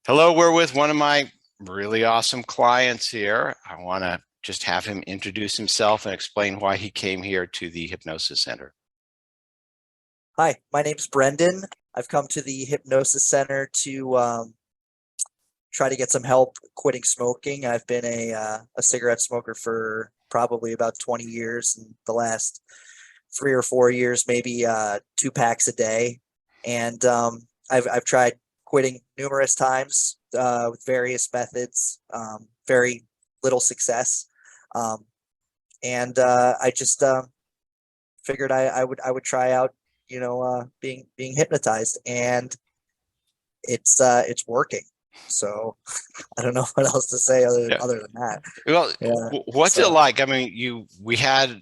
Hello, we're with one of my really awesome clients here. I want to just have him introduce himself and explain why he came here to the Hypnosis Center. Hi, my name's Brendan. I've come to the Hypnosis Center to try to get some help quitting smoking. I've been a cigarette smoker for probably about 20 years, and the last 3 or 4 years, maybe 2 packs a day. And I've tried quitting numerous times with various methods, very little success. And I just figured I would try out, being hypnotized, and it's working. So I don't know what else to say other than that. Well, Yeah. what's it like? I mean, you had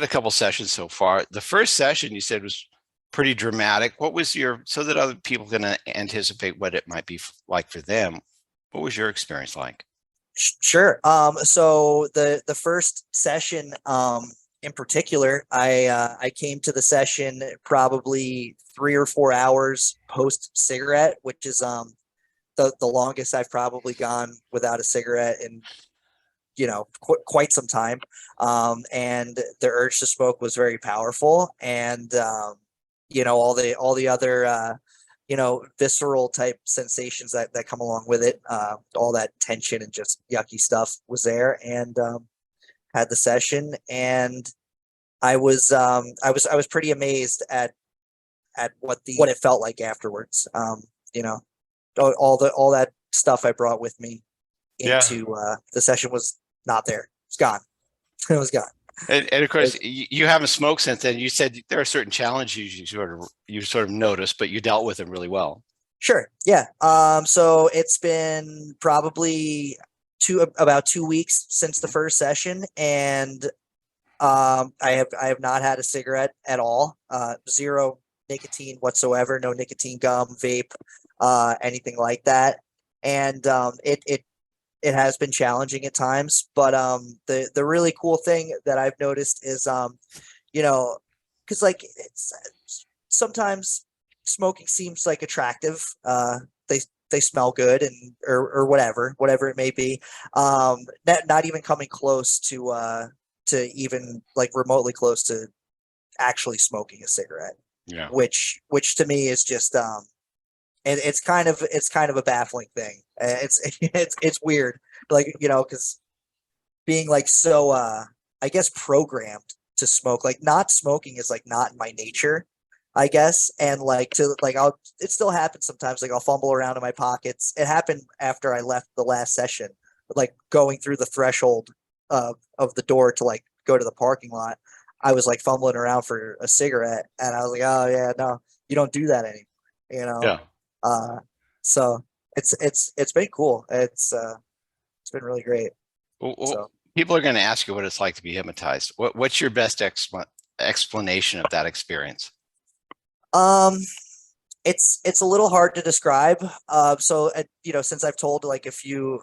a couple sessions so far. The first session you said was pretty dramatic. What was so that other people can anticipate what it might be like for them? What was your experience like? Sure. So the first session, in particular, I came to the session probably 3 or 4 hours post cigarette, which is the longest I've probably gone without a cigarette in quite some time. And the urge to smoke was very powerful, and all the other visceral type sensations that come along with it, all that tension and just yucky stuff was there. And had the session, and I was pretty amazed at what it felt like afterwards. All that stuff I brought with me into the session was not there. It's gone. It was gone. And of course, you haven't smoked since then. You said there are certain challenges you sort of noticed, but you dealt with them really well. Sure. Yeah. So it's been probably about 2 weeks since the first session, and I have not had a cigarette at all. Zero nicotine whatsoever. No nicotine gum, vape, anything like that. And it has been challenging at times, but the really cool thing that I've noticed is because sometimes smoking seems like attractive. They smell good, and or whatever it may be. Not even coming close to even like remotely close to actually smoking a cigarette. Yeah. Which to me is just and it's kind of a baffling thing. It's weird, because being like so I guess programmed to smoke, like not smoking is like not in my nature, I guess. And it still happens sometimes, like I'll fumble around in my pockets. It happened after I left the last session, like going through the threshold of the door to like go to the parking lot. I was like fumbling around for a cigarette, and I was like, oh yeah, no, you don't do that anymore. Yeah. So it's been cool. It's been really great. Well, So people are going to ask you what it's like to be hypnotized. What's your best explanation of that experience? It's a little hard to describe. So since I've told like a few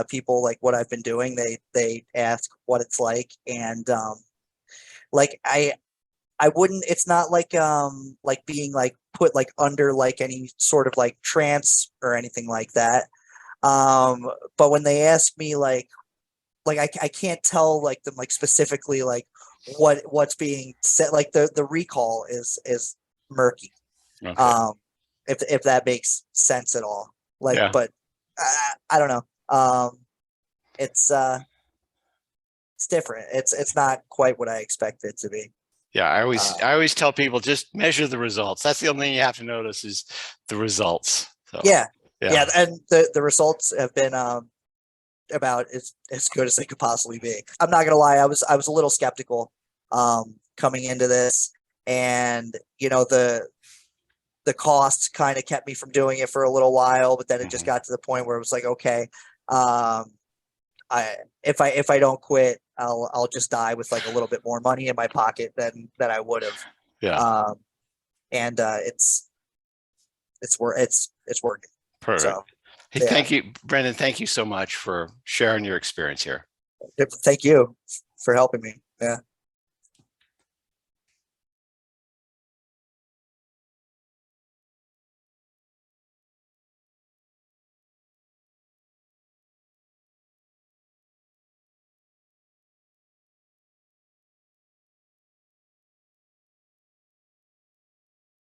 people like what I've been doing, they ask what it's like, and like I wouldn't, it's not like being like put like under like any sort of like trance or anything like that. But when they ask me I can't tell like them like specifically like what's being said, like the recall is murky. Okay. If that makes sense at all. Yeah. But I don't know. It's different. It's not quite what I expect it to be. Yeah, I always tell people just measure the results. That's the only thing you have to notice is the results. So, yeah, and the results have been about as good as they could possibly be. I'm not gonna lie, I was a little skeptical coming into this, and the costs kind of kept me from doing it for a little while, but then it just got to the point where it was like, okay, if I don't quit, I'll just die with like a little bit more money in my pocket than I would have. Yeah. And it's working. Perfect. So, hey, thank you, Brendan. Thank you so much for sharing your experience here. Thank you for helping me. Yeah.